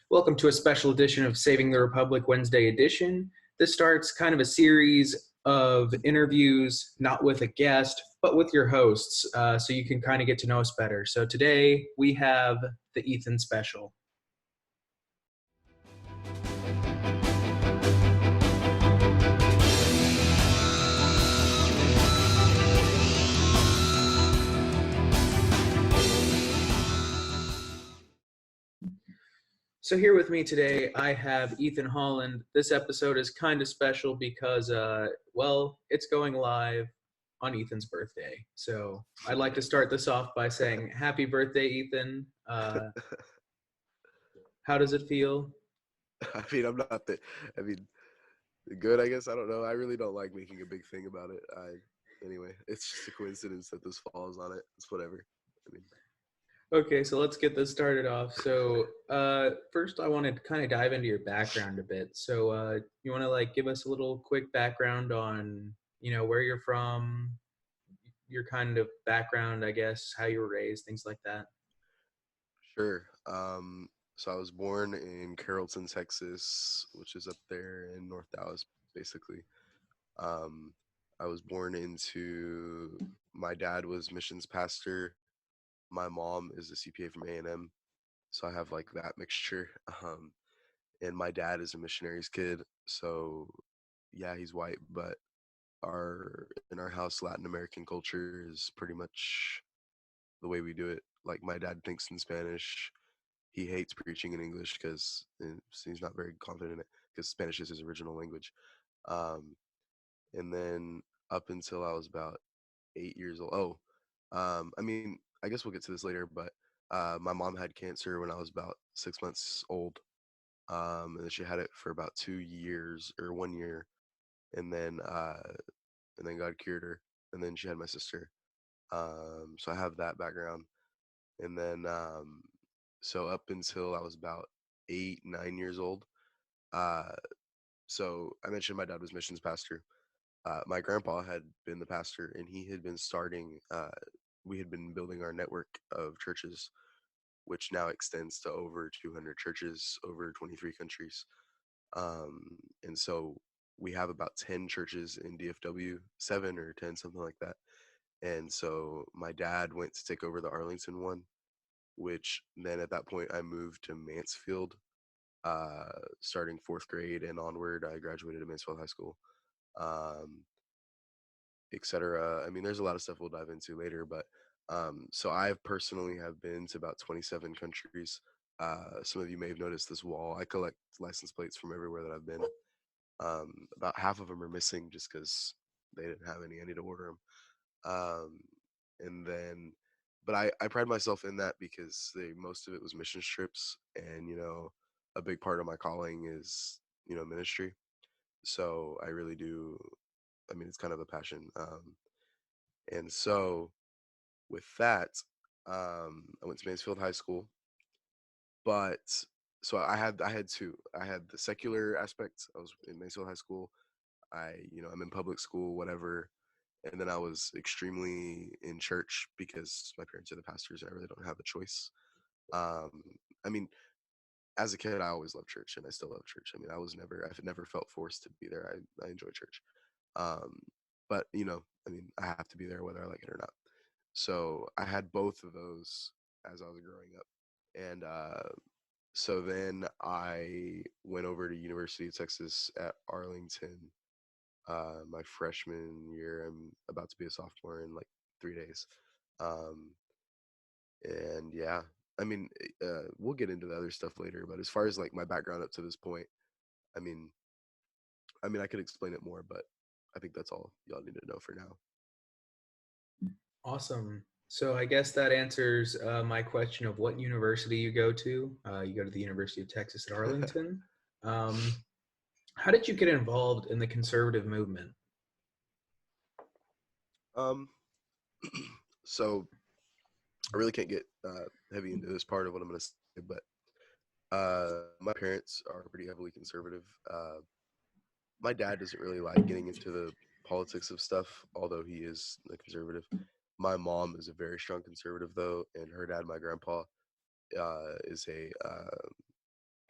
Welcome to a special edition of Saving the Republic Wednesday edition. This starts kind of a series of interviews, not with a guest, but with your hosts, so you can kind of get to know us better. So today we have the Ethan special. So here with me today, I have Ethan Holland. This episode is kind of special because, it's going live on Ethan's birthday. So I'd like to start this off by saying happy birthday, Ethan. How does it feel? I mean, I'm not the. I mean, good. I guess I don't know. I really don't like making a big thing about it. Anyway, it's just a coincidence that this falls on it. It's whatever. I mean, Okay, so let's get this started off. So first, I want to kind of dive into your background a bit. So you want to give us a little quick background on where you're from, your kind of background, I guess, how you were raised, things like that. sure. So I was born in Carrollton, Texas, which is up there in North Dallas, basically. Um, I was born into. My dad was missions pastor. My mom is a CPA from A&M, so I have like that mixture. And my dad is a missionary's kid, so yeah, he's white, but our in our house Latin American culture is pretty much the way we do it. Like my dad thinks in Spanish. He hates preaching in English because he's not very confident in it because Spanish is his original language. Um, and then up until I was about 8 years old. I mean, I guess we'll get to this later, but my mom had cancer when I was about 6 months old. And she had it for about 2 years or 1 year, and then God cured her, and then she had my sister. So I have that background, and then so up until I was about 8, 9 years old. Uh, so I mentioned my dad was missions pastor. My grandpa had been the pastor, and he had been starting. We had been building our network of churches, which now extends to over 200 churches over 23 countries. Um, and so we have about 10 churches in DFW, 7 or 10, something like that. And so my dad went to take over the Arlington one, which then at that point I moved to Mansfield, starting fourth grade and onward. I graduated at Mansfield High School, um, etc. I mean, there's a lot of stuff we'll dive into later, but so I personally have been to about 27 countries. Some of you may have noticed this wall. I collect license plates from everywhere that I've been. About half of them are missing just because they didn't have any. I need to order them. Um, and then, but I pride myself in that because most of it was mission trips, and a big part of my calling is ministry. So I really do. I mean, it's kind of a passion. And so with that, I went to Mansfield High School, but so I had two. I had the secular aspect. I was in Mansfield High School. I'm in public school, whatever. And then I was extremely in church because my parents are the pastors and I really don't have a choice. Um, I mean, as a kid, I always loved church and I still love church. I mean, I've never felt forced to be there. I enjoy church. Um, but I mean, I have to be there whether I like it or not. So I had both of those as I was growing up. And so then I went over to University of Texas at Arlington my freshman year. I'm about to be a sophomore in like 3 days. Um, and yeah, I mean, we'll get into the other stuff later. But as far as like my background up to this point, I mean, I could explain it more, but I think that's all y'all need to know for now. Awesome. So I guess that answers my question of what university you go to. You go to the University of Texas at Arlington. Um, how did you get involved in the conservative movement? um, so I really can't get heavy into this part of what I'm going to say, but my parents are pretty heavily conservative. My dad doesn't really like getting into the politics of stuff, although he is a conservative. My mom is a very strong conservative, though, and her dad, my grandpa, is a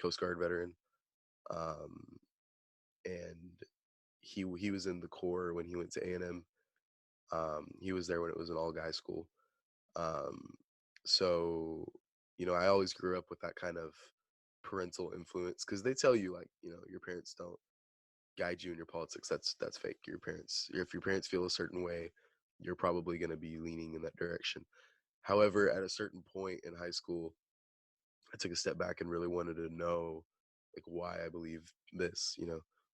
Coast Guard veteran, um, and he was in the Corps when he went to A&M. He was there when it was an all guy school. Um, so I always grew up with that kind of parental influence because they tell you like your parents don't guide you in your politics. That's fake. Your parents, if your parents feel a certain way, you're probably going to be leaning in that direction. However, at a certain point in high school, I took a step back and really wanted to know like why I believe this,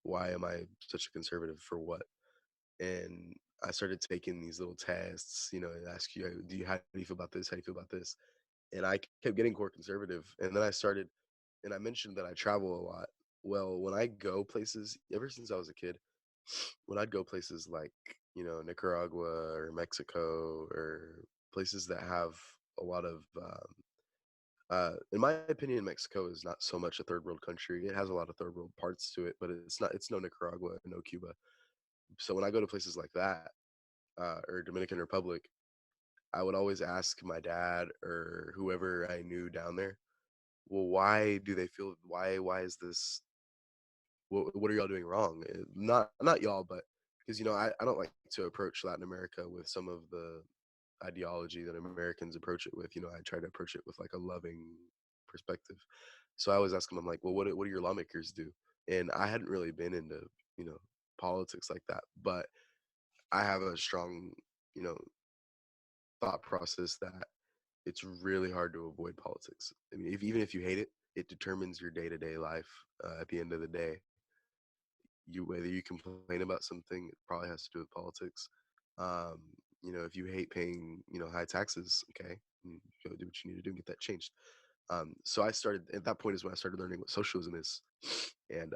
why am I such a conservative for what? And I started taking these little tests, and ask you, how do you feel about this? How do you feel about this? And I kept getting core conservative. And then I started, and I mentioned that I travel a lot. Well, when I go places, ever since I was a kid, when I'd go places like, Nicaragua or Mexico or places that have a lot of in my opinion, Mexico is not so much a third world country. It has a lot of third world parts to it, but it's not. It's no Nicaragua, no Cuba. So when I go to places like that, or Dominican Republic, I would always ask my dad or whoever I knew down there, well, why do they feel? Why is this? What are y'all doing wrong? Not y'all, but because I don't like to approach Latin America with some of the ideology that Americans approach it with. I try to approach it with like a loving perspective. So I always ask them, I'm like, well, what do your lawmakers do? And I hadn't really been into, you know, politics like that, but I have a strong, you know, thought process that it's really hard to avoid politics. I mean, even if you hate it, it determines your day to day life. At the end of the day, whether you complain about something, it probably has to do with politics. Um, if you hate paying, high taxes, okay, go do what you need to do and get that changed. So I started at that point is when I started learning what socialism is, and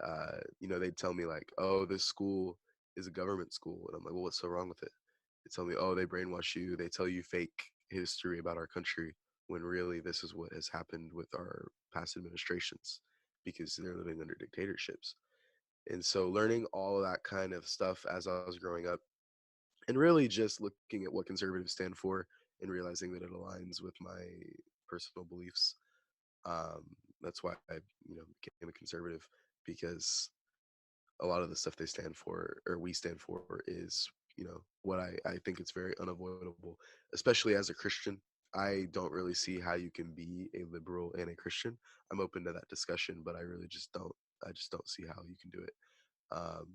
they'd tell me like, oh, this school is a government school, and I'm like, well, what's so wrong with it? They tell me, oh, they brainwash you. They tell you fake history about our country when really this is what has happened with our past administrations because they're living under dictatorships. And so learning all of that kind of stuff as I was growing up and really just looking at what conservatives stand for and realizing that it aligns with my personal beliefs. Um, that's why I, became a conservative because a lot of the stuff they stand for or we stand for is, what I think it's very unavoidable, especially as a Christian. I don't really see how you can be a liberal and a Christian. I'm open to that discussion, but I really just don't. I just don't see how you can do it um,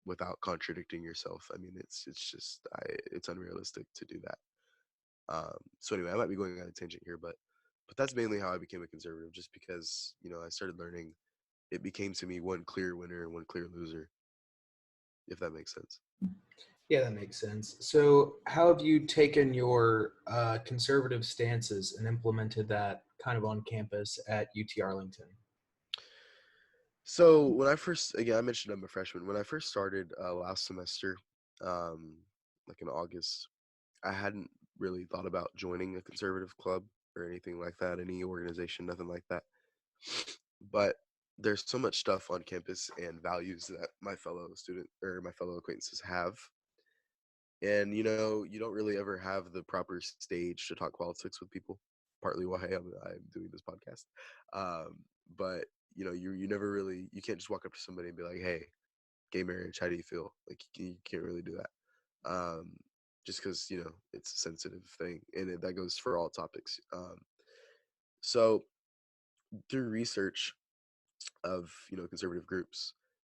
without contradicting yourself. I mean, it's unrealistic to do that. So anyway, I might be going on a tangent here, but that's mainly how I became a conservative, just because I started learning. It became to me one clear winner and one clear loser, if that makes sense. Yeah, that makes sense. So, how have you taken your conservative stances and implemented that kind of on campus at UT Arlington? So when I first, again, I mentioned I'm a freshman. When I first started last semester, um, like in August, I hadn't really thought about joining a conservative club or anything like that, any organization, nothing like that. But there's so much stuff on campus and values that my fellow student or my fellow acquaintances have. And you don't really ever have the proper stage to talk politics with people. Partly why I'm doing this podcast. Um, but you never really you can't just walk up to somebody and be like, "Hey, gay marriage, how do you feel?" Like you can't really do that. Just because it's a sensitive thing, and that goes for all topics. So through research of conservative groups,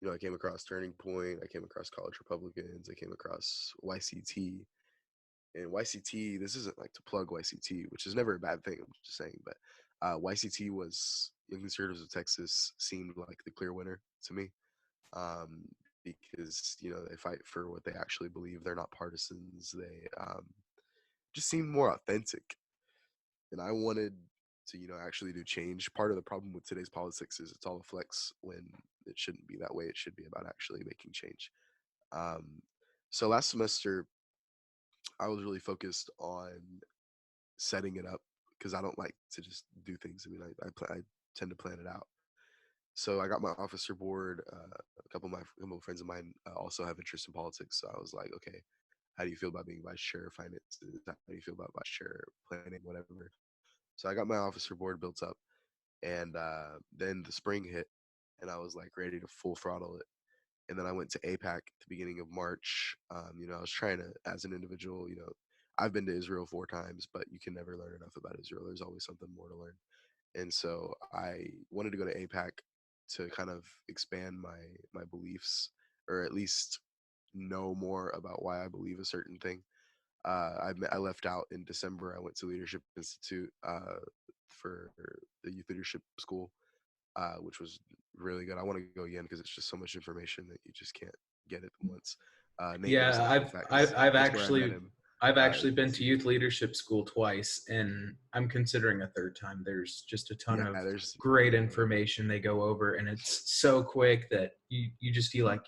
I came across Turning Point, I came across College Republicans, I came across YCT. And YCT, this isn't like to plug YCT, which is never a bad thing, I'm just saying, but YCT was Young Conservatives of Texas seemed like the clear winner to me, um, because they fight for what they actually believe. They're not partisans. They just seem more authentic, and I wanted to actually do change. Part of the problem with today's politics is it's all a flex when it shouldn't be that way. It should be about actually making change. Um, so last semester I was really focused on setting it up because I don't like to just do things. I mean, I tend to plan it out. So I got my officer board. A couple of friends of mine also have interest in politics. So I was like, okay, how do you feel about being vice chair of finances? How do you feel about vice chair planning, whatever? So I got my officer board built up, And then the spring hit, and I was like ready to full throttle it. And then I went to APAC at the beginning of March. I was trying to, as an individual, I've been to Israel 4 times, but you can never learn enough about Israel. There's always something more to learn. And so I wanted to go to APAC to kind of expand my beliefs, or at least know more about why I believe a certain thing. I left out in December. I went to Leadership Institute for the Youth Leadership School, which was really good. I want to go again because it's just so much information that you just can't get it once. Nate knows Yeah, that for a fact because I've that's where I met actually him. I've actually been It's to youth leadership school twice, and I'm considering a third time. There's just a ton yeah, of there's great information they go over, and it's so quick that you just feel like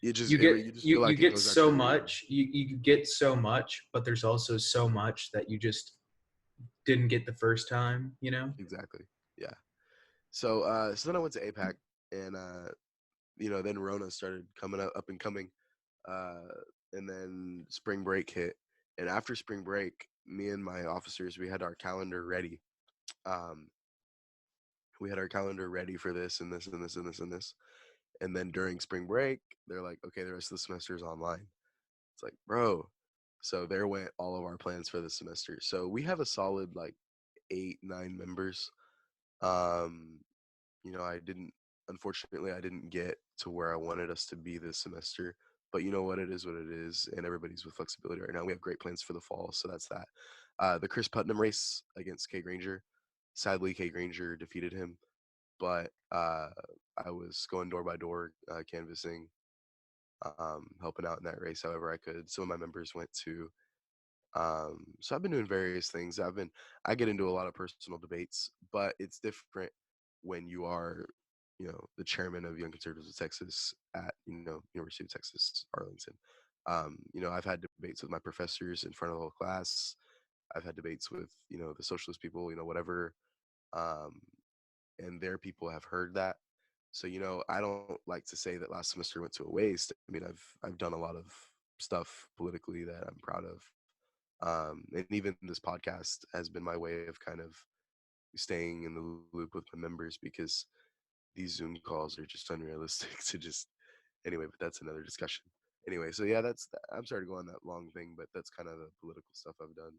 you just feel you like it get goes out so your ear. much, you get so much, but there's also so much that you just didn't get the first time, you know? Exactly. Yeah. So then I went to APAC, and then Rona started coming up and coming, uh, and then spring break hit, and after spring break, me and my officers, we had our calendar ready. Um, we had our calendar ready for this and this and this and this and this, and then during spring break, they're like, okay, the rest of the semester is online. It's like, bro. So there went all of our plans for the semester. So we have a solid like 8, 9 members. Um, unfortunately, I didn't get to where I wanted us to be this semester. But you know what? It is what it is, and everybody's with flexibility right now. We have great plans for the fall, so that's that. The Chris Putnam race against K Granger. Sadly, K Granger defeated him, but I was going door by door, canvassing, helping out in that race however I could. Some of my members went to. So I've been doing various things. I get into a lot of personal debates, but it's different when you are, the chairman of Young Conservatives of Texas at, University of Texas, Arlington. I've had debates with my professors in front of the whole class. I've had debates with, the socialist people, whatever. Um, and their people have heard that. So, I don't like to say that last semester went to a waste. I mean, I've done a lot of stuff politically that I'm proud of. And even this podcast has been my way of kind of staying in the loop with my members because these Zoom calls are just unrealistic to just anyway. But that's another discussion. Anyway, so yeah, I'm sorry to go on that long thing, but that's kind of the political stuff I've done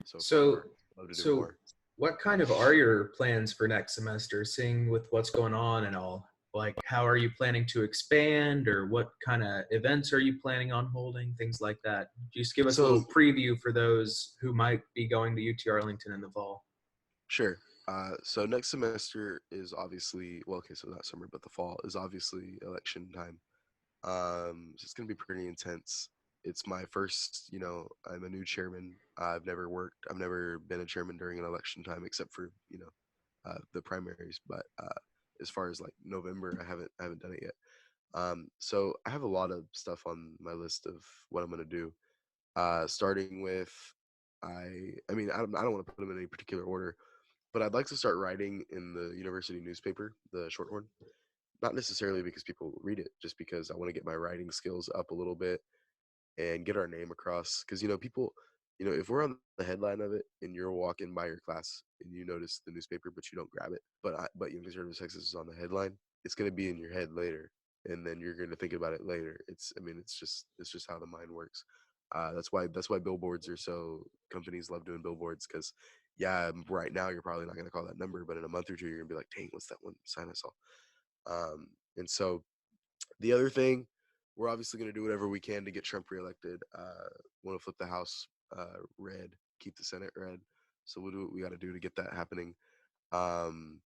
so So far. Love to do so more. what kind of are your plans for next semester, seeing with what's going on and all? Like, how are you planning to expand, or what kind of events are you planning on holding, things like that? Just give us a So little preview for those who might be going to UT Arlington in the fall. sure. So next semester is obviously well, okay, so not summer, but the fall is obviously election time. So it's gonna be pretty intense. It's my first, I'm a new chairman. I've never been a chairman during an election time except for, the primaries. But as far as like November, I haven't done it yet. So I have a lot of stuff on my list of what I'm gonna do. Starting with, I mean, I don't want to put them in any particular order, but I'd like to start writing in the university newspaper, the Shorthorn. Not necessarily because people read it, just because I want to get my writing skills up a little bit and get our name across. Because people, if we're on the headline of it and you're walking by your class and you notice the newspaper but you don't grab it, but Young Conservative Texas is on the headline, it's gonna be in your head later, and then you're gonna think about it later. It's just how the mind works. That's why billboards are so companies love doing billboards because yeah, right now you're probably not gonna call that number, but in a month or two you're gonna be like, dang, what's that one sign I saw? And so the other thing, we're obviously going to do whatever we can to get Trump reelected. Want to flip the House red, keep the Senate red. So we'll do what we got to do to get that happening. Um,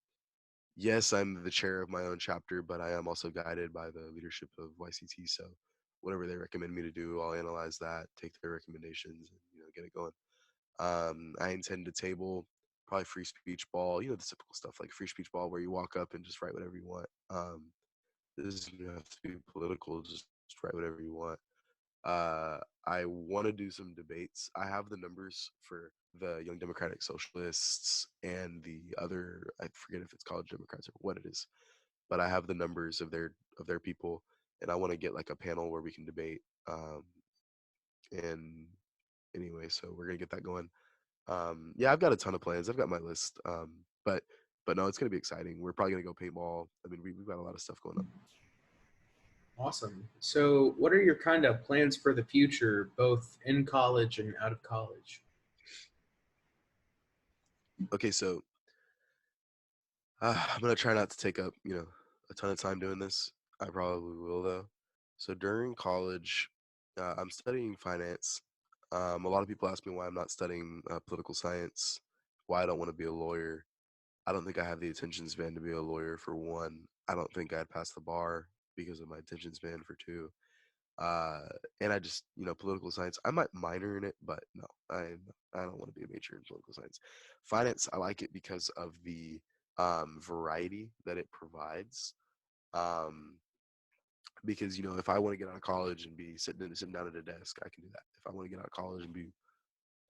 yes, I'm the chair of my own chapter, but I am also guided by the leadership of YCT. So whatever they recommend me to do, I'll analyze that, take their recommendations, and get it going. I intend to table probably free speech ball, the typical stuff like free speech ball where you walk up and just write whatever you want. This doesn't have to be political. Just write whatever you want. I want to do some debates. I have the numbers for the Young Democratic Socialists and the other. I forget if it's College Democrats or what it is, but I have the numbers of their people, and I want to get like a panel where we can debate. And anyway, so we're gonna get that going. Yeah, I've got a ton of plans. I've got my list. But no, it's gonna be exciting. We're probably gonna go paintball. I mean, we've got a lot of stuff going on. Awesome. So, what are your kind of plans for the future, both in college and out of college? Okay, so I'm gonna try not to take up, a ton of time doing this. I probably will though. So during college, I'm studying finance. A lot of people ask me why I'm not studying political science, why I don't want to be a lawyer. I don't think I have the attention span to be a lawyer for one. I don't think I'd pass the bar because of my attention span for two. Uh, and I just, political science. I might minor in it, but no, I don't want to be a major in political science. Finance, I like it because of the variety that it provides. Um, because if I want to get out of college and be sitting down at a desk, I can do that. If I want to get out of college and be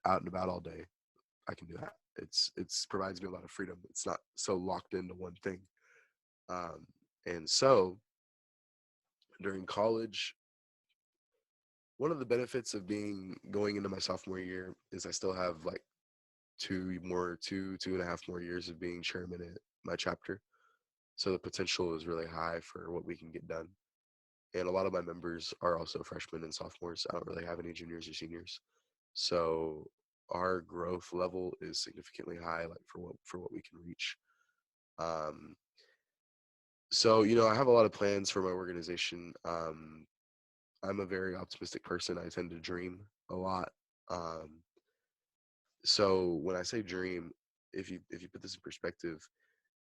out and about all day, I can do that. It's provides me a lot of freedom. It's not so locked into one thing. Um, and so during college, one of the benefits of being going into my sophomore year is I still have like two and a half more years of being chairman at my chapter. So the potential is really high for what we can get done. And a lot of my members are also freshmen and sophomores. I don't really have any juniors or seniors. So our growth level is significantly high, like for what we can reach. Um, so I have a lot of plans for my organization. I'm a very optimistic person. I tend to dream a lot. Um, so when I say dream, if you put this in perspective,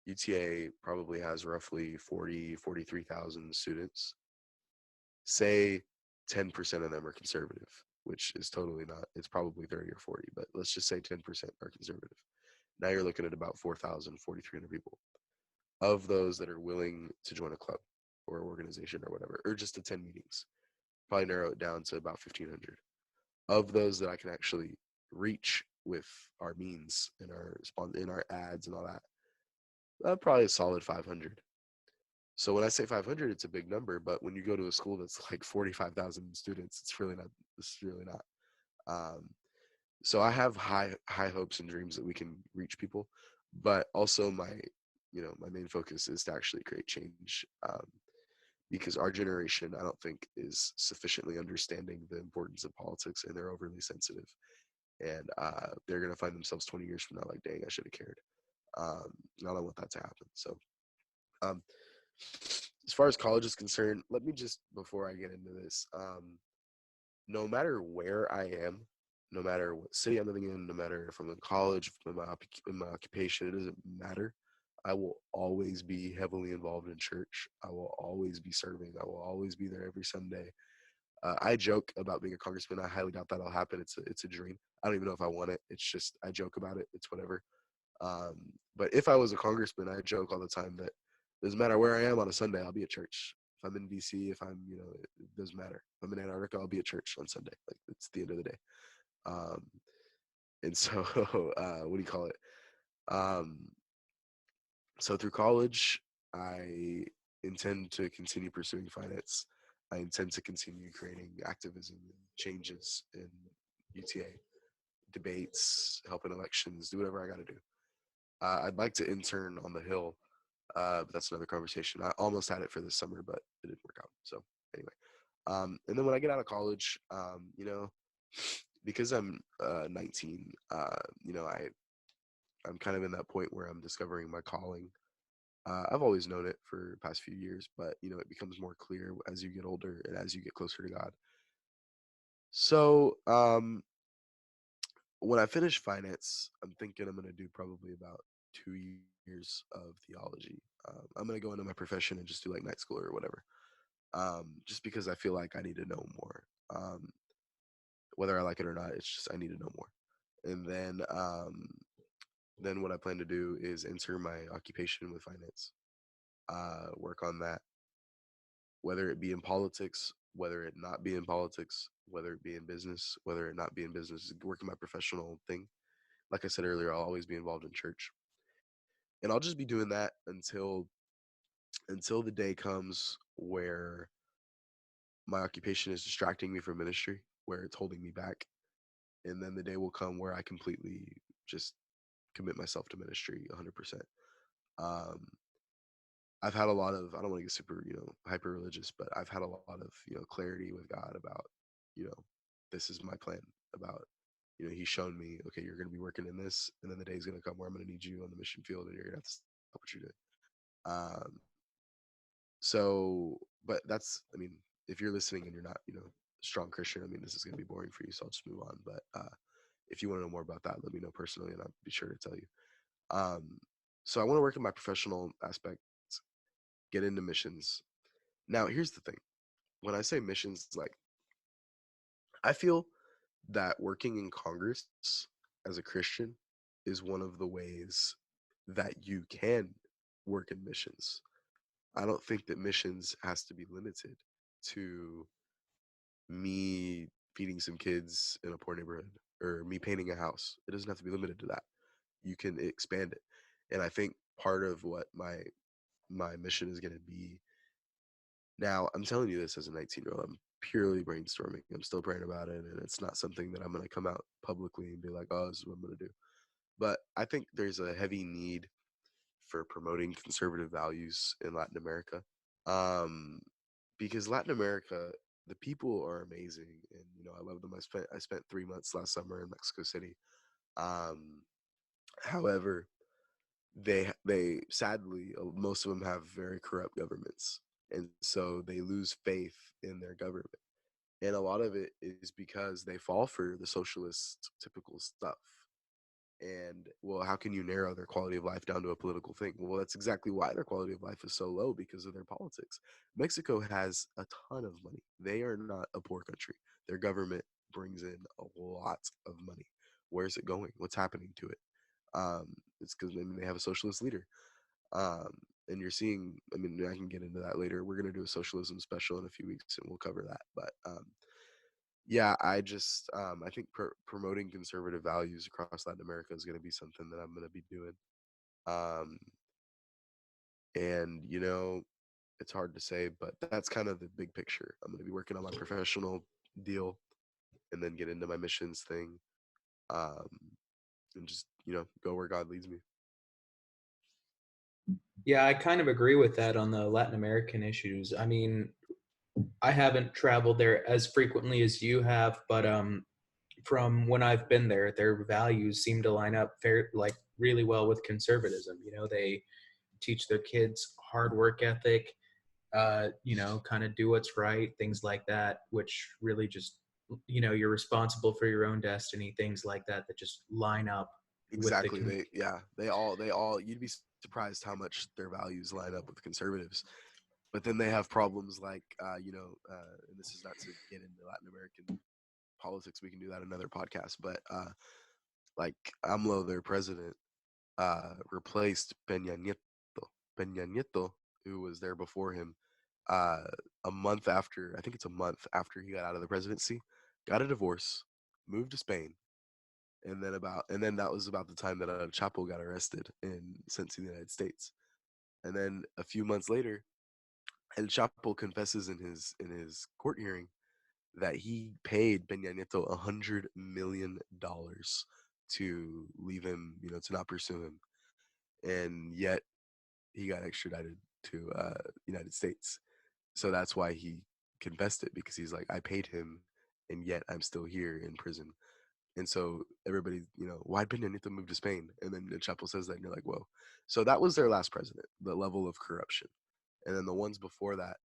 UTA probably has roughly 43,000 students. Say 10% of them are conservative, which is totally not. It's probably 30 or 40, but let's just say 10% are conservative. Now you're looking at about 4,300 people. Of those that are willing to join a club or organization or whatever, or just attend meetings, probably narrow it down to about 1,500. Of those that I can actually reach with our means and our ads and all that, probably a solid 500. So when I say 500, it's a big number, but when you go to a school that's like 45,000 students, it's really not. It's really not. Um, so I have high hopes and dreams that we can reach people, but also my main focus is to actually create change. Because our generation, I don't think, is sufficiently understanding the importance of politics, and they're overly sensitive, and they're gonna find themselves 20 years from now like, dang, I should have cared. I don't want that to happen. So, um, as far as college is concerned, let me just before I get into this, no matter where I am, no matter what city I'm living in, no matter if I'm in college, in my occupation, it doesn't matter. I will always be heavily involved in church. I will always be serving. I will always be there every Sunday. I joke about being a congressman. I highly doubt that'll happen. It's a dream. I don't even know if I want it. It's just I joke about it. It's whatever. Um, but if I was a congressman, I joke all the time that it doesn't matter where I am on a Sunday, I'll be at church. If I'm in DC, if I'm, it doesn't matter. If I'm in Antarctica, I'll be at church on Sunday. Like it's the end of the day. Um, and so, what do you call it? Um, so through college, I intend to continue pursuing finance. I intend to continue creating activism and changes in UTA, debates, helping elections, do whatever I got to do. I'd like to intern on the Hill, but that's another conversation. I almost had it for this summer, but it didn't work out. So anyway, and then when I get out of college, because I'm 19, I'm kind of in that point where I'm discovering my calling. I've always known it for the past few years, but it becomes more clear as you get older and as you get closer to God. So when I finish finance, I'm thinking I'm going to do probably about 2 years of theology. I'm going to go into my profession and just do like night school or whatever, just because I feel like I need to know more. Whether I like it or not, it's just I need to know more. And then what I plan to do is enter my occupation with finance, work on that, whether it be in politics, whether it not be in politics, whether it be in business, whether it not be in business, working my professional thing. Like I said earlier, I'll always be involved in church, and I'll just be doing that until the day comes where my occupation is distracting me from ministry, where it's holding me back, and then the day will come where I completely just commit myself to ministry 100%. Um, I've had a lot of, I don't want to get super, hyper religious, but I've had a lot of, clarity with God about, you know, this is my plan about, he's shown me, okay, you're going to be working in this, and then the day's going to come where I'm going to need you on the mission field, and you're going to have to stop what you're doing. Um, so, but that's, I mean, if you're listening and you're not, a strong Christian, I mean, this is going to be boring for you, so I'll just move on. But if you want to know more about that, let me know personally, and I'll be sure to tell you. Um, so I want to work in my professional aspect, get into missions. Now, here's the thing. When I say missions, like, I feel that working in Congress as a Christian is one of the ways that you can work in missions. I don't think that missions has to be limited to me feeding some kids in a poor neighborhood or me painting a house. It doesn't have to be limited to that. You can expand it. And I think part of what my mission is going to be. Now, I'm telling you this as a 19-year-old. I'm purely brainstorming. I'm still praying about it, and it's not something that I'm going to come out publicly and be like, "Oh, this is what I'm going to do." But I think there's a heavy need for promoting conservative values in Latin America. Um, because Latin America, the people are amazing, and I love them. I spent 3 months last summer in Mexico City. Um, However, they sadly, most of them have very corrupt governments, and so they lose faith in their government, and a lot of it is because they fall for the socialist typical stuff. And well, how can you narrow their quality of life down to a political thing? Well, that's exactly why their quality of life is so low, because of their politics. Mexico has a ton of money. They are not a poor country. Their government brings in a lot of money. Where's it going? What's happening to it? It's because, I mean, they have a socialist leader. um, and you're seeing, I mean, I can get into that later. We're going to do a socialism special in a few weeks, and we'll cover that. But yeah, I think promoting conservative values across Latin America is going to be something that I'm going to be doing. Um, and it's hard to say, but that's kind of the big picture. I'm going to be working on my professional deal, and then get into my missions thing, um, and just go where God leads me. Yeah, I kind of agree with that on the Latin American issues. I mean, I haven't traveled there as frequently as you have, but from when I've been there, their values seem to line up like really well with conservatism. They teach their kids hard work ethic, kind of do what's right, things like that, which really just, you're responsible for your own destiny, things like that, that just line up with the Exactly. They all you'd be surprised how much their values line up with conservatives. But then they have problems like and this is not to get into Latin American politics. We can do that in another podcast. But like AMLO, their president, replaced Peña Nieto, who was there before him, uh, a month after, I think it's a month after he got out of the presidency, got a divorce, moved to Spain, and then that was about the time that Chapo got arrested and sent to the United States. And then a few months later, El Chapo confesses in his court hearing that he paid Peña Nieto $100 million to leave him, to not pursue him, and yet he got extradited to United States. So that's why he confessed it, because he's like, I paid him, and yet I'm still here in prison. And so everybody, why'd Peña Nieto move to Spain? And then El Chapo says that, and you're like, whoa. So that was their last president, the level of corruption. And then the ones before that,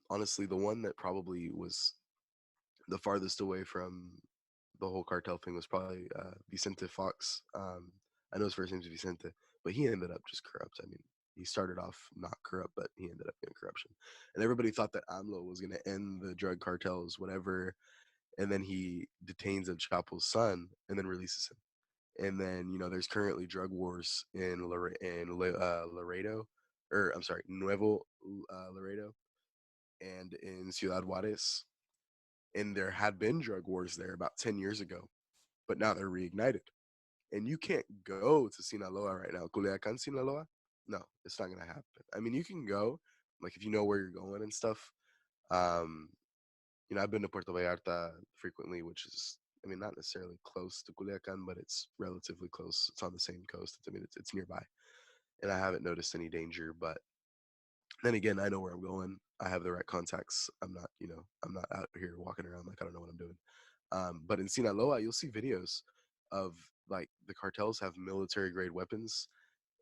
honestly, the one that probably was the farthest away from the whole cartel thing was probably Vicente Fox. I know his first name's Vicente, but he ended up just corrupt. I mean, he started off not corrupt, but he ended up in corruption. And everybody thought that AMLO was going to end the drug cartels, whatever. And then he detains El Chapo's son and then releases him. And then, there's currently drug wars in Laredo, or I'm sorry, Nuevo Laredo, and in Ciudad Juarez. And there had been drug wars there about 10 years ago, but now they're reignited. And you can't go to Sinaloa right now. Culiacan, Sinaloa? No, it's not going to happen. I mean, you can go, like, if you know where you're going and stuff. Um, I've been to Puerto Vallarta frequently, which is I mean, not necessarily close to Culiacan, but it's relatively close. It's on the same coast. I mean, it's nearby, and I haven't noticed any danger. But then again, I know where I'm going. I have the right contacts. I'm not out here walking around like I don't know what I'm doing. But in Sinaloa, you'll see videos of like the cartels have military grade weapons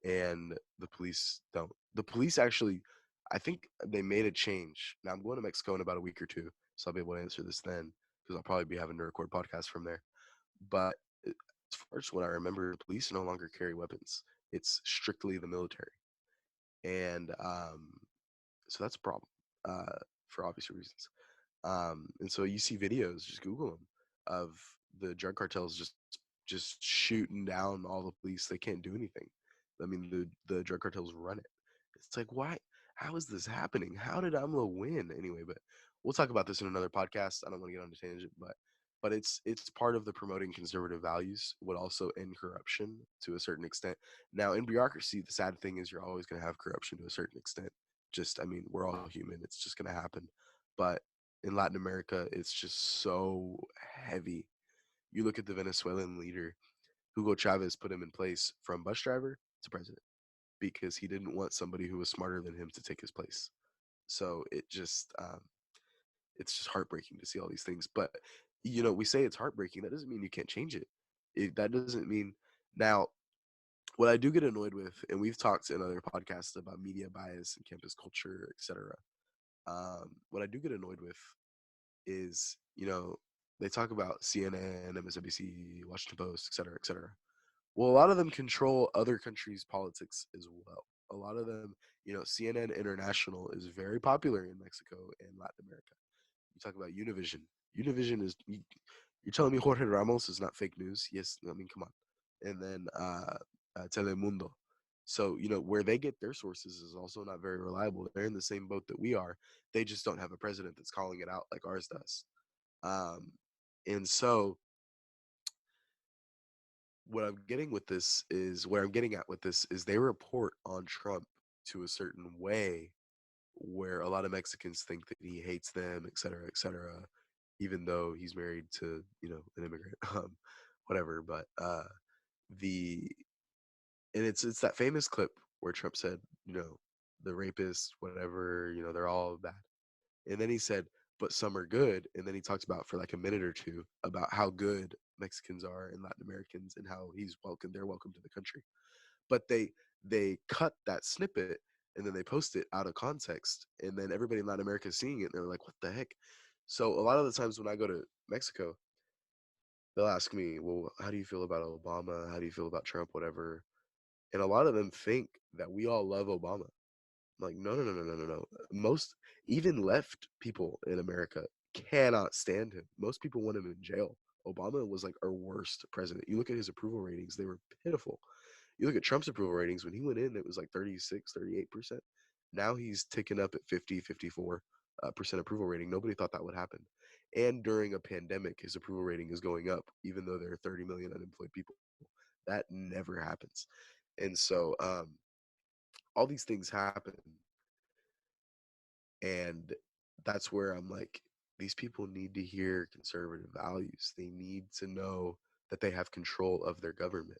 and the police don't. The police actually, I think they made a change. Now I'm going to Mexico in about a week or two, so I'll be able to answer this then because I'll probably be having to record podcasts from there. But as far as what I remember, police no longer carry weapons. It's strictly the military, and so that's a problem for obvious reasons. And so you see videos, just Google them, of the drug cartels just shooting down all the police. They can't do anything. I mean, the drug cartels run it. It's like, why? How is this happening? How did AMLO win anyway? But we'll talk about this in another podcast. I don't want to get on a tangent, but it's part of the promoting conservative values would also end corruption to a certain extent. Now, in bureaucracy, the sad thing is you're always going to have corruption to a certain extent. Just, I mean, we're all human. It's just going to happen. But in Latin America, it's just so heavy. You look at the Venezuelan leader, Hugo Chavez put him in place from bus driver to president because he didn't want somebody who was smarter than him to take his place. So it's just heartbreaking to see all these things. But we say it's heartbreaking. That doesn't mean you can't change it. That doesn't mean now. What I do get annoyed with, and we've talked in other podcasts about media bias and campus culture, etc. What I do get annoyed with is, they talk about CNN, MSNBC, Washington Post, et cetera, et cetera. Well, a lot of them control other countries' politics as well. A lot of them, CNN International is very popular in Mexico and Latin America. You talk about Univision. Univision is, you're telling me Jorge Ramos is not fake news? Yes, I mean, come on. And then Telemundo. So, where they get their sources is also not very reliable. They're in the same boat that we are. They just don't have a president that's calling it out like ours does. Um, and so, what I'm getting with this is where I'm getting at with this is they report on Trump to a certain way where a lot of Mexicans think that he hates them, et cetera, even though he's married to, an immigrant, whatever. But the and it's that famous clip where Trump said, the rapists, whatever, they're all bad. And then he said, but some are good. And then he talks about for like a minute or two about how good Mexicans are and Latin Americans and how they're welcome to the country. But they cut that snippet and then they post it out of context. And then everybody in Latin America is seeing it and they're like, what the heck? So a lot of the times when I go to Mexico, they'll ask me, well, how do you feel about Obama? How do you feel about Trump? Whatever. And a lot of them think that we all love Obama. I'm like, no, no, no, no, no, no, no. Most, even left people in America cannot stand him. Most people want him in jail. Obama was like our worst president. You look at his approval ratings, they were pitiful. You look at Trump's approval ratings, when he went in, it was like 36, 38%. Now he's ticking up at 50, 54% approval rating. Nobody thought that would happen. And during a pandemic, his approval rating is going up, even though there are 30 million unemployed people. That never happens. And so all these things happen, and that's where I'm like, these people need to hear conservative values. They need to know that they have control of their government,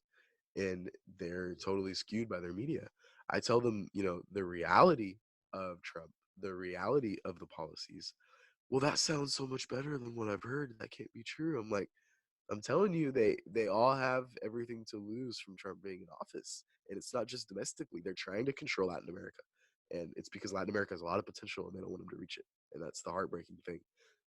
and they're totally skewed by their media. I tell them, the reality of Trump, the reality of the policies. Well, that sounds so much better than what I've heard. That can't be true. I'm like, I'm telling you, they all have everything to lose from Trump being in office, and it's not just domestically. They're trying to control Latin America, and it's because Latin America has a lot of potential, and they don't want them to reach it, and that's the heartbreaking thing.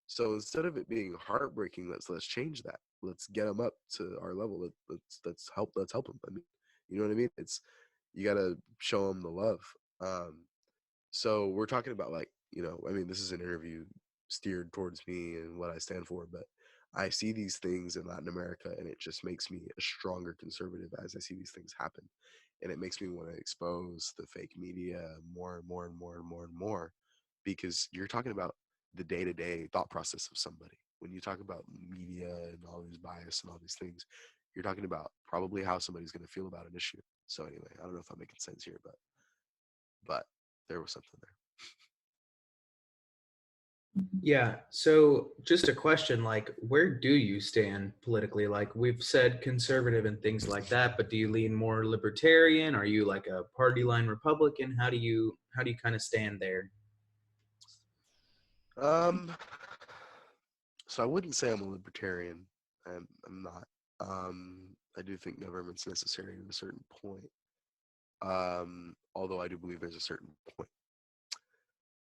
So instead of it being heartbreaking, let's change that. Let's get them up to our level. Let's help them. I mean, you know what I mean? It's you got to show them the love. Um, so we're talking about like, I mean, this is an interview steered towards me and what I stand for, but I see these things in Latin America and it just makes me a stronger conservative as I see these things happen. And it makes me want to expose the fake media more and more and more and more and more because you're talking about the day-to-day thought process of somebody. When you talk about media and all these bias and all these things, you're talking about probably how somebody's going to feel about an issue. So anyway, I don't know if I'm making sense here, but there was something there. Yeah. So just a question, like, where do you stand politically? Like, we've said conservative and things like that, but do you lean more libertarian? Are you like a party line Republican? How do you kind of stand there? Um, so I wouldn't say I'm a libertarian. I'm not. I do think government's necessary to a certain point. Although I do believe there's a certain point.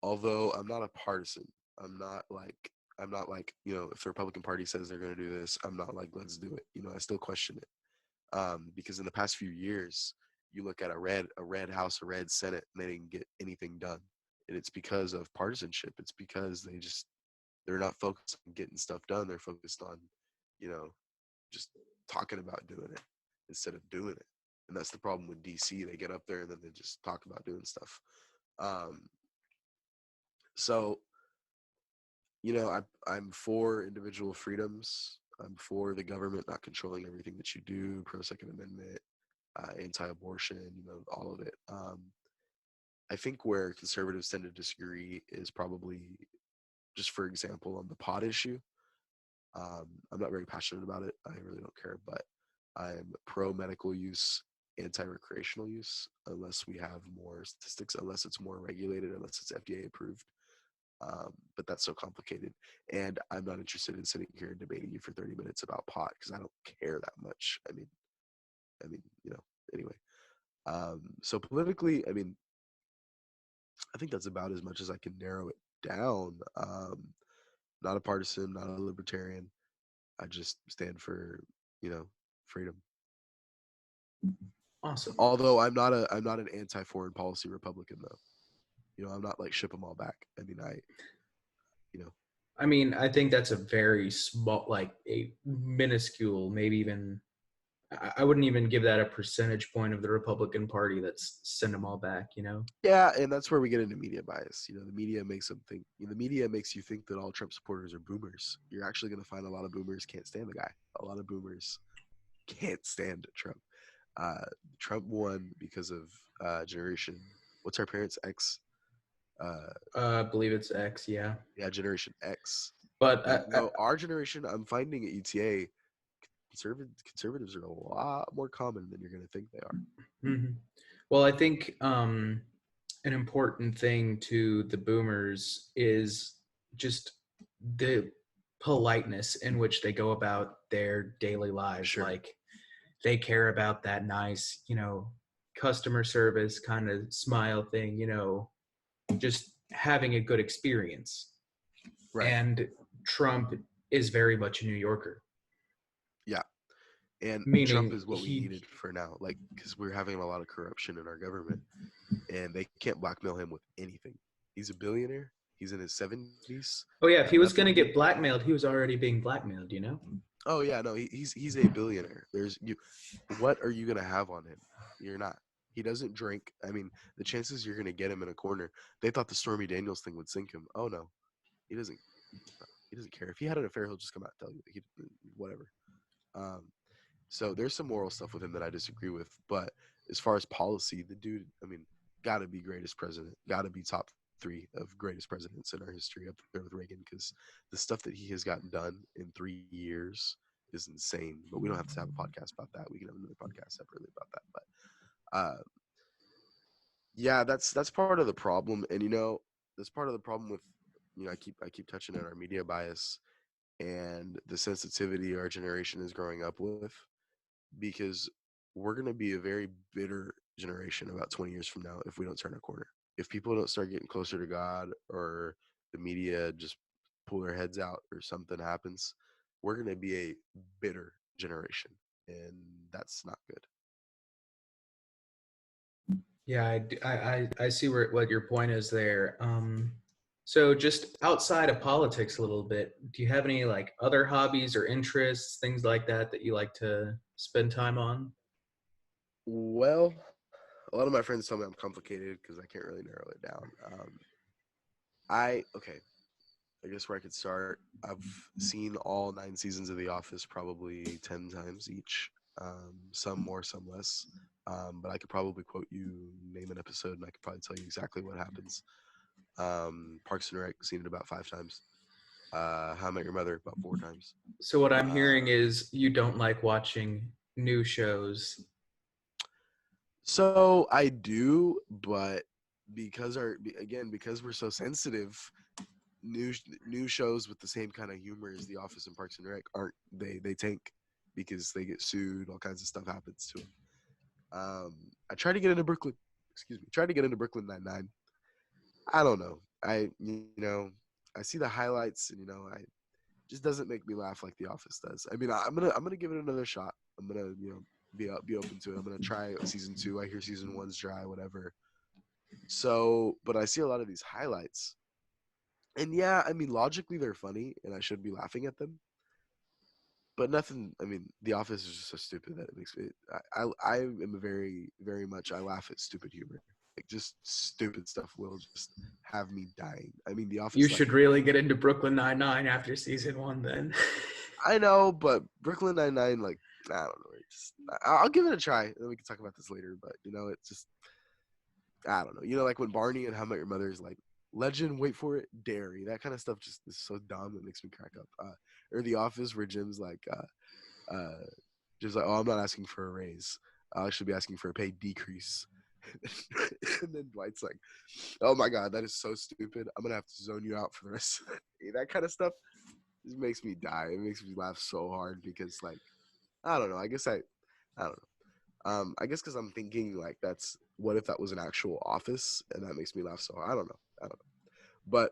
Although I'm not a partisan. I'm not like I'm not like, if the Republican Party says they're going to do this, I'm not like, let's do it. I still question it. Because in the past few years, you look at a red House, a red Senate, and they didn't get anything done, and it's because of partisanship. It's because they're not focused on getting stuff done. They're focused on, you know, just talking about doing it instead of doing it. And that's the problem with DC. They get up there and then they just talk about doing stuff. Um, so I'm for individual freedoms. I'm for the government not controlling everything that you do. Pro Second Amendment, anti-abortion. All of it. I think where conservatives tend to disagree is probably just, for example, on the pot issue. I'm not very passionate about it. I really don't care, but I'm pro medical use, anti recreational use, unless we have more statistics, unless it's more regulated, unless it's FDA approved. But that's so complicated, and I'm not interested in sitting here and debating you for 30 minutes about pot because I don't care that much. I mean, anyway. So politically, I think that's about as much as I can narrow it down. Not a partisan, not a libertarian. I just stand for, you know, freedom. Awesome. Although I'm not an anti-foreign policy Republican though. I'm not like ship them all back. You know, I mean, I think that's a very small, like a minuscule, maybe even, I wouldn't even give that a percentage point of the Republican Party that's send them all back. yeah, and that's where we get into media bias. The media makes them think. The media makes you think that all Trump supporters are boomers. You're actually going to find a lot of boomers can't stand the guy. A lot of boomers can't stand Trump. Uh, Trump won because of generation. What's our parents X? Uh, I believe it's X, yeah. yeah, Generation X. But And our generation, I'm finding at UTA, conservatives are a lot more common than you're going to think they are. mhm. Well, I think an important thing to the boomers is just the politeness in which they go about their daily lives. Sure. Like, they care about that nice, customer service kind of smile thing, just having a good experience. Right. And Trump is very much a New Yorker, Yeah. And Trump meaning is what we he, needed for now, like, because we're having a lot of corruption in our government, and they can't blackmail him with anything. He's a billionaire. He's in his 70s. oh yeah, if Got he was going to nothing. get blackmailed, he was already being blackmailed. Oh yeah, no, he's a billionaire. There's you. What are you gonna have on him? You're not. He doesn't drink. The chances you're gonna get him in a corner. They thought the Stormy Daniels thing would sink him. Oh no, he doesn't. No, he doesn't care. If he had an affair, he'll just come out and tell you. Whatever. Um, so there's some moral stuff with him that I disagree with. But as far as policy, the dude, gotta be greatest president. Gotta be top three of greatest presidents in our history up there with Reagan, because the stuff that he has gotten done in 3 years is insane. But we don't have to have a podcast about that. We can have another podcast separately about that. But yeah, that's part of the problem. And that's part of the problem with I keep touching on our media bias and the sensitivity our generation is growing up with, because we're going to be a very bitter generation about 20 years from now if we don't turn a corner. If people don't start getting closer to God, or the media just pull their heads out, or something happens, we're going to be a bitter generation, and that's not good. Yeah, I see what your point is there. So just outside of politics a little bit, do you have any like other hobbies or interests, things like that that you like to spend time on? Well, a lot of my friends tell me I'm complicated because I can't really narrow it down. Okay, I guess where I could start, I've seen all 9 seasons of The Office probably 10 times each, some more, some less. But I could probably quote you, name an episode, and I could probably tell you exactly what happens. Parks and Rec, seen it about 5 times. How I Met Your Mother about 4 times. So what I'm hearing Uh, is you don't like watching new shows. so I do, but because we're so sensitive, new new shows with the same kind of humor as The Office and Parks and Rec aren't they tank because they get sued. All kinds of stuff happens to them. I tried to get into Brooklyn. Excuse me. Tried to get into Brooklyn 99. I don't know. I see the highlights, and I just doesn't make me laugh like The Office does. I mean, I'm gonna give it another shot. I'm gonna be open to it. I'm gonna try season two. I hear season one's dry, whatever. So, but I see a lot of these highlights, and yeah, I mean, logically they're funny, and I should be laughing at them. But nothing. I mean, The Office is just so stupid that it makes me. I am a very much. I laugh at stupid humor. Like just stupid stuff will just have me dying. I mean, The You Office. Like should really get into Brooklyn Nine-Nine after season one then. I know, but Brooklyn Nine Nine. Like I don't know. I'll give it a try. And we can talk about this later. But it's just I don't know. Like when Barney and How I Met Your Mother is like legend. Wait for it, dairy. That kind of stuff just is so dumb. It makes me crack up. Or The Office where Jim's uh, just like, oh, I'm not asking for a raise. I'll actually be asking for a pay decrease. And then Dwight's like, oh my God, that is so stupid. I'm going to have to zone you out for the rest of the day. That kind of stuff just makes me die. It makes me laugh so hard because, like, I don't know. I don't know. I guess because I'm thinking, like, what if that was an actual office? And that makes me laugh so hard. I don't know. I don't know. But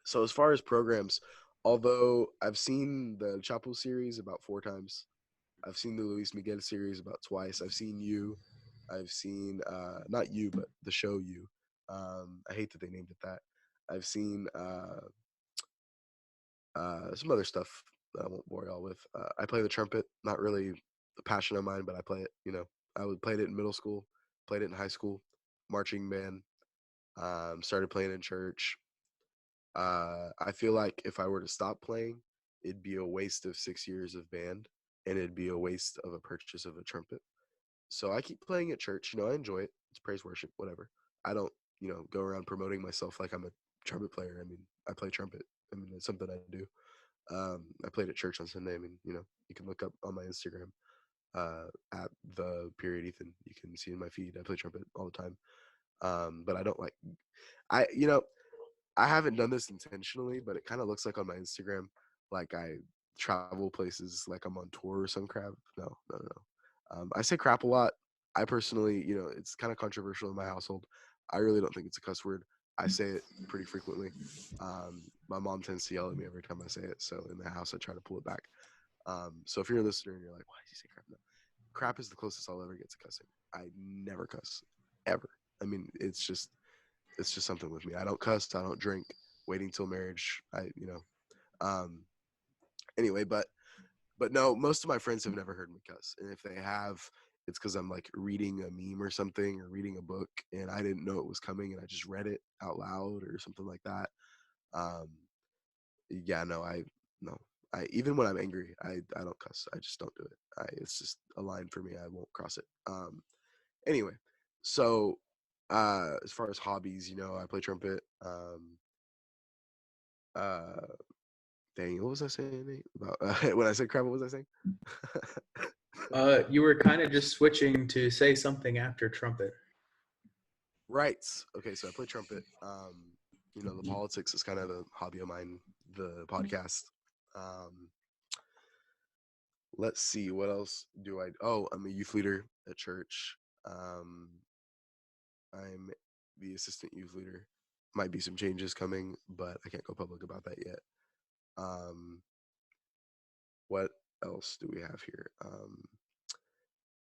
so as far as programs, although I've seen the Chapo series about 4 times, I've seen the Luis Miguel series about twice. I've seen You. I've seen not You, but the show You. I hate that they named it that. I've seen some other stuff that I won't bore y'all with. I play the trumpet. Not really a passion of mine, but I play it. I would played it in middle school, played it in high school, marching band. Started playing in church. I feel like if I were to stop playing, it'd be a waste of 6 years of band, and it'd be a waste of a purchase of a trumpet. So I keep playing at church. I enjoy it. It's praise worship, whatever. I don't, go around promoting myself like I'm a trumpet player. I mean, I play trumpet. I mean, it's something I do. I played at church on Sunday. I mean, you can look up on my Instagram at the period Ethan. You can see in my feed. I play trumpet all the time. But I don't like. I you know I haven't done this intentionally, but it kind of looks like on my Instagram, like I travel places, like I'm on tour or some crap. No, no, no. No. I say crap a lot. I personally, it's kind of controversial in my household. I really don't think it's a cuss word. I say it pretty frequently. My mom tends to yell at me every time I say it, so in the house I try to pull it back. So if you're a listener and you're like, "Why does he say crap?" No, crap is the closest I'll ever get to cussing. I never cuss, ever. I mean, it's just something with me. I don't cuss. I don't drink. Waiting till marriage. Um, anyway, but no, most of my friends have never heard me cuss, and if they have, it's because I'm like reading a meme or something or reading a book, and I didn't know it was coming, and I just read it out loud or something like that. Um, yeah, no, no. I even when I'm angry, I don't cuss. I just don't do it. It's just a line for me. I won't cross it. Anyway, so as far as hobbies, I play trumpet. Uh, Dang, what was I saying, Nate? About when I said crap, what was I saying? You were kind of just switching to say something after trumpet. Right. Okay, so I play trumpet. The politics is kind of a hobby of mine. The podcast. Um, let's see, what else do I? Oh, I'm a youth leader at church. Um, I'm the assistant youth leader. Might be some changes coming, but I can't go public about that yet. Um, what else do we have here?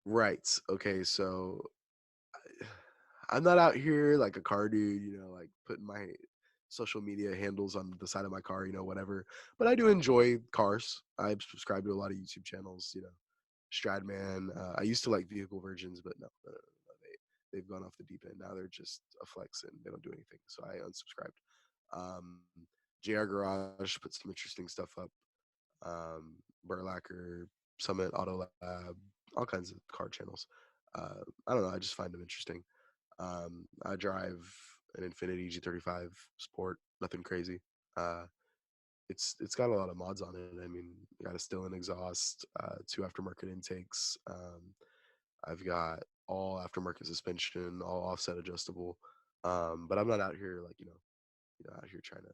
Right. Okay, so I'm not out here like a car dude, like putting my social media handles on the side of my car, whatever. But I do enjoy cars. I subscribe to a lot of YouTube channels, Stradman. I used to like Vehicle Virgins, but no, no, no, no, they've gone off the deep end. Now they're just a flex and they don't do anything. So I unsubscribed. Um, JR Garage put some interesting stuff up. Burlacker, Summit, Auto Lab, all kinds of car channels. I don't know. I just find them interesting. I drive an Infiniti G35 Sport, nothing crazy. Uh, it's got a lot of mods on it. I mean, got a still and exhaust, two aftermarket intakes. I've got all aftermarket suspension, all offset adjustable. But I'm not out here like out here trying to.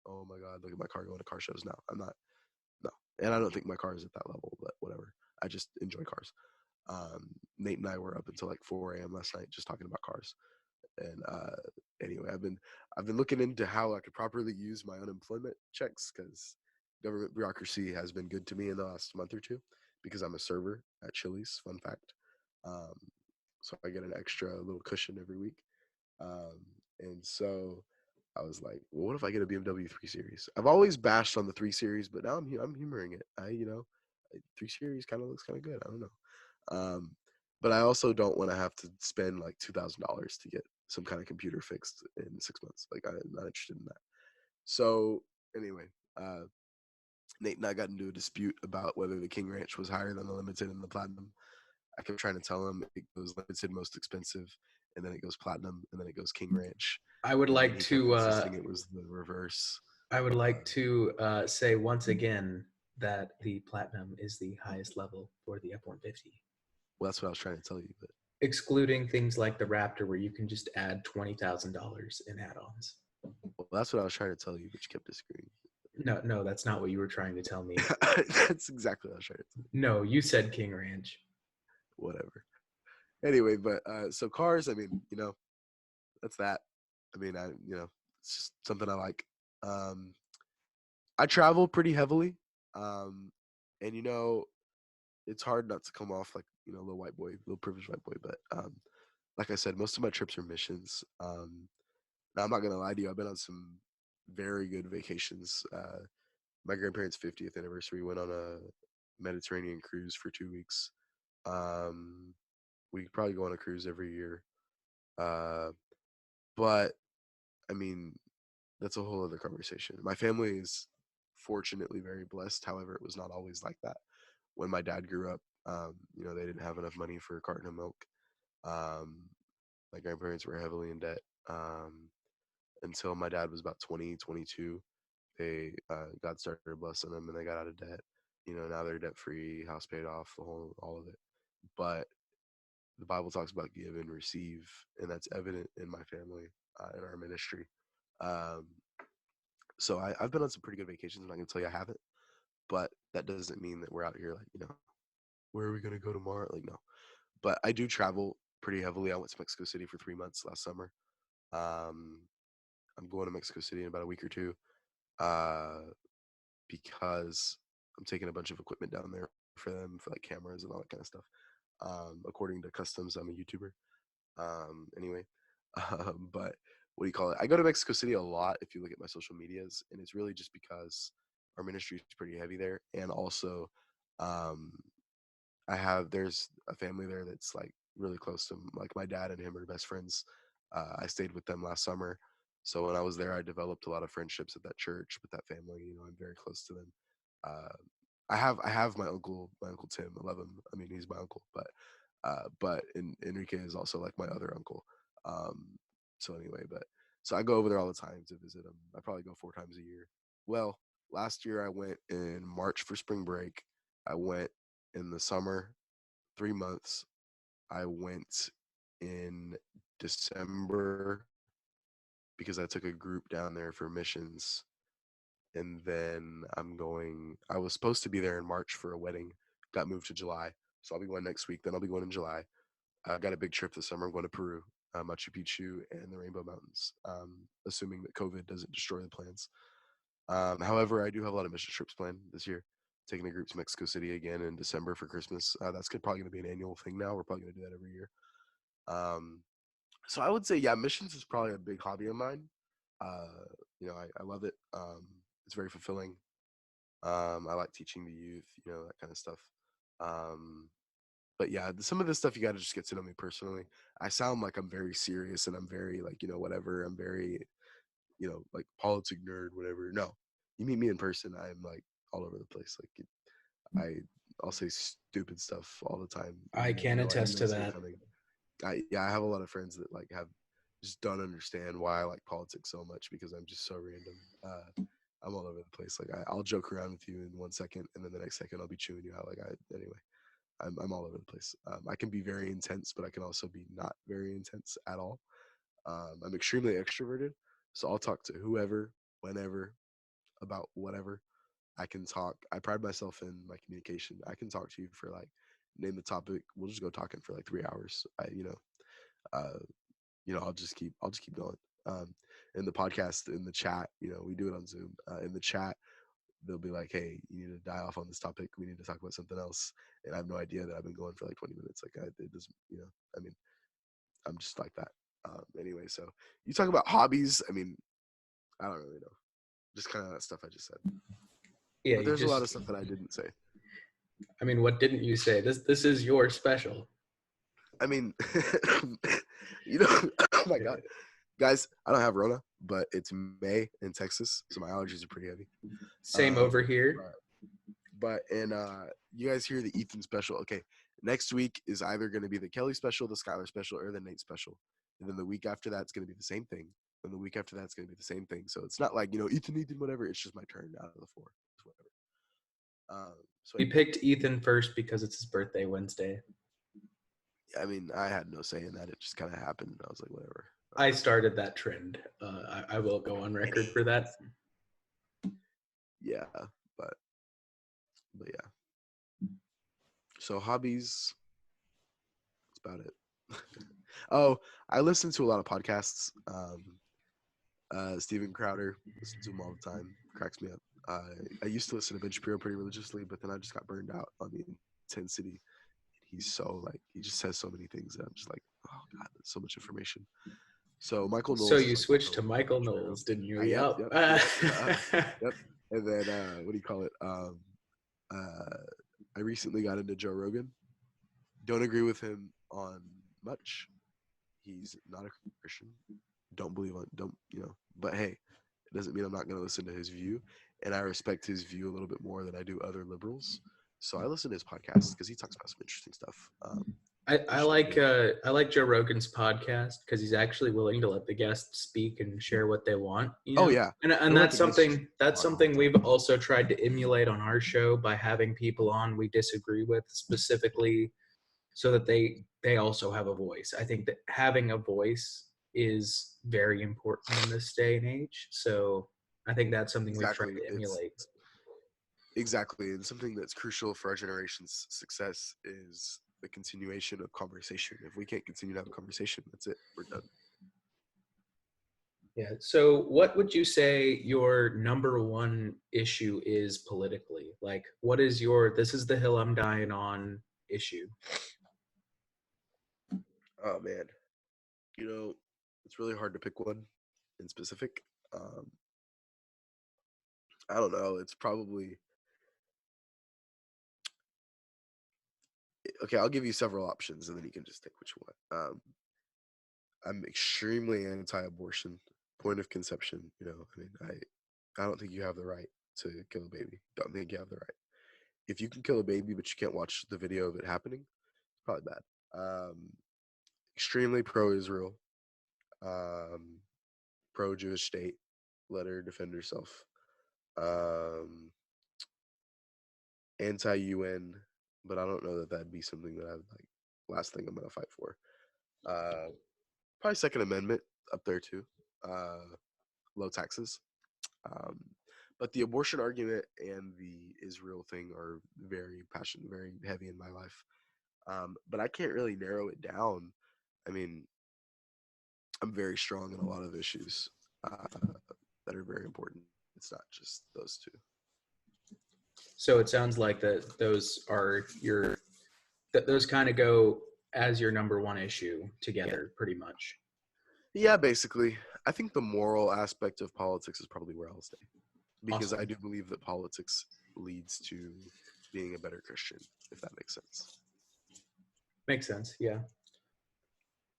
Oh my God, look at my car going to car shows now. I'm not. No, and I don't think my car is at that level. But whatever. I just enjoy cars. Nate and I were up until like 4 a.m. last night just talking about cars. And anyway, I've been looking into how I could properly use my unemployment checks because government bureaucracy has been good to me in the last month or two because I'm a server at Chili's. Fun fact. Um, so I get an extra little cushion every week. Um, and so I was like, well, what if I get a BMW 3 Series? I've always bashed on the 3 Series, but now I'm humoring it. 3 Series kind of looks kind of good. I don't know. Um, but I also don't want to have to spend like $2,000 to get some kind of computer fixed in 6 months. Like I'm not interested in that. So anyway, Nate and I got into a dispute about whether the King Ranch was higher than the Limited and the Platinum. I kept trying to tell him it goes Limited most expensive, and then it goes Platinum, and then it goes King Ranch, I would and like he kept to insisting it was the reverse. I would like Uh, to say once again that the platinum is the highest level for the F-150, well, that's what I was trying to tell you, but excluding things like the Raptor, where you can just add $20,000 in add-ons. well, that's what I was trying to tell you, but you kept disagreeing. No, no, that's not what you were trying to tell me. That's exactly what I was trying to tell you. No, you said King Ranch. Whatever. Anyway, but so cars, I mean, that's that. I mean, it's just something I like. Um, I travel pretty heavily, um, and it's hard not to come off like little white boy, little privileged white boy. But like I said, most of my trips are missions. Now I'm not gonna lie to you. I've been on some very good vacations. My grandparents' 50th anniversary went on a Mediterranean cruise for 2 weeks. Um, we probably go on a cruise every year. Uh, but I mean, that's a whole other conversation. My family is fortunately very blessed. However, it was not always like that. When my dad grew up, they didn't have enough money for a carton of milk. Um, my grandparents were heavily in debt until my dad was about 20, 22. They God started blessing them, and they got out of debt. Now they're debt free, house paid off, all of it. But the Bible talks about give and receive, and that's evident in my family, in our ministry. Um, so I've been on some pretty good vacations. I'm not gonna tell you I haven't, but that doesn't mean that we're out here like where are we gonna go tomorrow? Like no, but I do travel pretty heavily. I went to Mexico City for 3 months last summer. Um, I'm going to Mexico City in about a week or two, uh, because I'm taking a bunch of equipment down there for them for like cameras and all that kind of stuff. According to Customs, I'm a YouTuber. Anyway, but what do you call it? I go to Mexico City a lot if you look at my social medias, and it's really just because our ministry is pretty heavy there, and also um, there's a family there that's like really close to like my dad and him are best friends. I stayed with them last summer, so when I was there, I developed a lot of friendships at that church with that family. I'm very close to them. Uh, I have my uncle Tim. I love him. I mean, he's my uncle, but Enrique is also like my other uncle. Um, so anyway, so I go over there all the time to visit him. I probably go 4 times a year. Well, last year I went in March for spring break. I went in the summer, 3 months. I went in December because I took a group down there for missions. And then I was supposed to be there in March for a wedding, got moved to July. So I'll be going next week. Then I'll be going in July. I got a big trip this summer. I'm going to Peru, Machu Picchu, and the Rainbow Mountains, assuming that COVID doesn't destroy the plans. However, I do have a lot of mission trips planned this year. Taking a group to Mexico City again in December for Christmas. That's probably going to be an annual thing now. We're probably going to do that every year. Um, so I would say, yeah, missions is probably a big hobby of mine. I love it. It's very fulfilling. I like teaching the youth, that kind of stuff. Um, but yeah, some of this stuff you got to just get to know me personally. I sound like I'm very serious and I'm very like, whatever. I'm very, like politic nerd, whatever. No, you meet me in person, I'm like all over the place. Like I'll say stupid stuff all the time, I and can I attest to see it that. coming. I have a lot of friends that like have just don't understand why I like politics so much because I'm just so random. I'm all over the place. Like I'll joke around with you in 1 second, and then the next second I'll be chewing you out. Anyway, I'm all over the place. I can be very intense, but I can also be not very intense at all. I'm extremely extroverted, so I'll talk to whoever, whenever, about whatever. I can talk. I pride myself in my communication. I can talk to you for like name the topic. We'll just go talking for like 3 hours. Uh, I'll just keep going. Um, in the podcast, in the chat, we do it on Zoom. In the chat, they'll be like, "Hey, you need to die off on this topic. We need to talk about something else." And I have no idea that I've been going for like 20 minutes. It doesn't, I mean, I'm just like that. Anyway, so you talk about hobbies. I mean, I don't really know. Just kind of that stuff I just said. Yeah, But you there's a lot of just. stuff that I didn't say. I mean, what didn't you say? This is your special. I mean, oh my God. Guys, I don't have Rona, but it's May in Texas, so my allergies are pretty heavy. Same over here. And you guys hear the Ethan special. Okay, next week is either going to be the Kelly special, the Skylar special, or the Nate special. And then the week after that, it's going to be the same thing. And the week after that, it's going to be the same thing. So it's not like, Ethan, whatever. It's just my turn out of the four. Whatever. So We anyway, picked Ethan first because it's his birthday Wednesday. I mean, I had no say in that. It just kind of happened. I was like, whatever. I started that trend. I will go on record for that. Yeah, but yeah. So hobbies, that's about it. Oh, I listen to a lot of podcasts. Steven Crowder, listen to him all the time. Cracks me up. I used to listen to Ben Shapiro pretty religiously, but then I just got burned out on the intensity. He's so like he just says so many things that I'm just like, oh God, that's so much information. So Michael So Knowles you is like switched to Michael true. Knowles, didn't you? Yep, Yep. yep, yep, yep. And then what do you call it? Uh, I recently got into Joe Rogan. Don't agree with him on much. He's not a Christian. Don't believe on don't But hey, it doesn't mean I'm not going to listen to his view, and I respect his view a little bit more than I do other liberals. So I listen to his podcast because he talks about some interesting stuff. I like Joe Rogan's podcast because he's actually willing to let the guests speak and share what they want, Oh yeah, and he'll let that's the guests something we've also tried to emulate on our show by having people on we disagree with specifically so that they also have a voice. I think that having a voice is very important in this day and age. So I think that's something we've tried exactly. to It's emulate. exactly, and something that's crucial for our generation's success is the continuation of conversation. If we can't continue to have a conversation, that's it. We're done. Yeah. So what would you say your number one issue is politically? Like what is this is the hill I'm dying on issue? Oh man, it's really hard to pick one in specific. Um, I don't know. It's probably okay. I'll give you several options, and then you can just take what you want. I'm extremely anti-abortion. Point of conception. I mean, I don't think you have the right to kill a baby. Don't think you have the right. If you can kill a baby, but you can't watch the video of it happening, it's probably bad. Extremely pro-Israel, um, pro-Jewish state. Let her defend herself. Um, Anti-UN, but I don't know that that'd be something that I'd like. Last thing I'm gonna fight for. Uh, Probably Second Amendment up there too. Low taxes. Um, but the abortion argument and the Israel thing are very passionate, very heavy in my life. But I can't really narrow it down. I mean, I'm very strong in a lot of issues that are very important. It's not just those two. So it sounds like that those kind of go as your number one issue together pretty much. Yeah, basically. I think the moral aspect of politics is probably where I'll stay. Because Awesome. I do believe that politics leads to being a better Christian, if that makes sense. Makes sense. Yeah.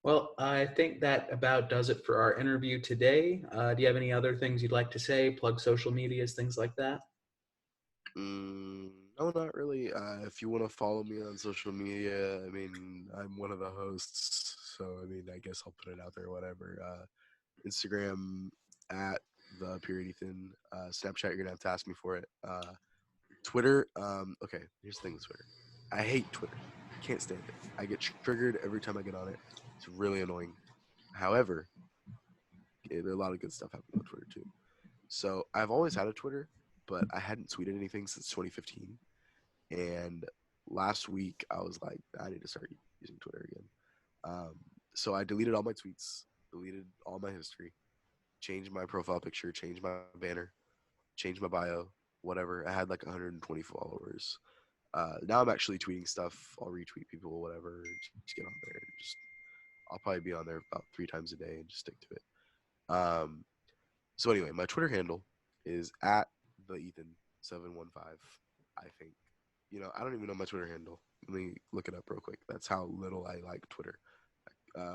Well, I think that about does it for our interview today. Do you have any other things you'd like to say? Plug social medias, things like that? No, not really. If you want to follow me on social media, I mean, I'm one of the hosts, So I mean, I guess I'll put it out there. Whatever. Instagram at the period Ethan. Snapchat, you're gonna have to ask me for it. Twitter. Okay, here's the thing with Twitter. I hate Twitter. Can't stand it. I get triggered every time I get on it. It's really annoying. However, there's a lot of good stuff happening on Twitter too. So I've always had a Twitter, but I hadn't tweeted anything since 2015. And last week I was like, I need to start using Twitter again. So I deleted all my tweets, deleted all my history, changed my profile picture, changed my banner, changed my bio, whatever. I had like 120 followers. Now I'm actually tweeting stuff. I'll retweet people, whatever. Just get on there. I'll probably be on there about 3 times a day and just stick to it. So anyway, my Twitter handle is at the Ethan715. I think. I don't even know my Twitter handle. Let me look it up real quick. That's how little I like Twitter.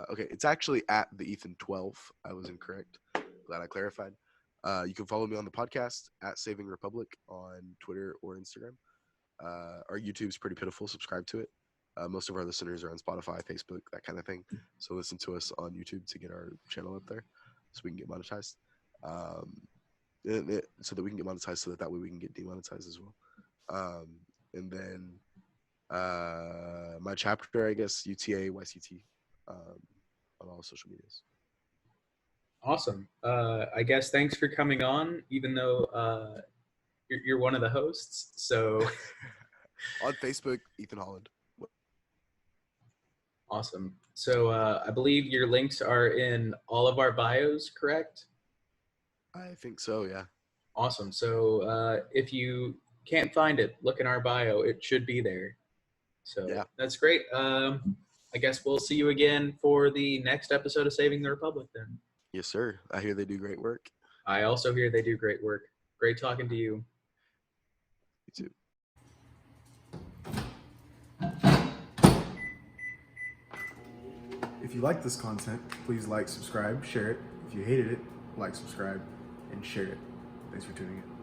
Okay, it's actually at the Ethan12. I was incorrect. Glad I clarified. You can follow me on the podcast at Saving Republic on Twitter or Instagram. Our YouTube's pretty pitiful. Subscribe to it. Most of our listeners are on Spotify, Facebook, that kind of thing. So listen to us on YouTube to get our channel up there so we can get monetized. So that we can get monetized so that way we can get demonetized as well. And then my chapter, I guess, UTA, YCT, on all social medias. Awesome. I guess thanks for coming on, even though you're one of the hosts. So on Facebook, Ethan Holland. Awesome. So I believe your links are in all of our bios, correct? I think so, yeah. Awesome. So if you can't find it, look in our bio. It should be there. So yeah. That's great. I guess we'll see you again for the next episode of Saving the Republic then. Yes, sir. I hear they do great work. I also hear they do great work. Great talking to you. You too. If you like this content, please like, subscribe, share it. If you hated it, like, subscribe, and share it. Thanks for tuning in.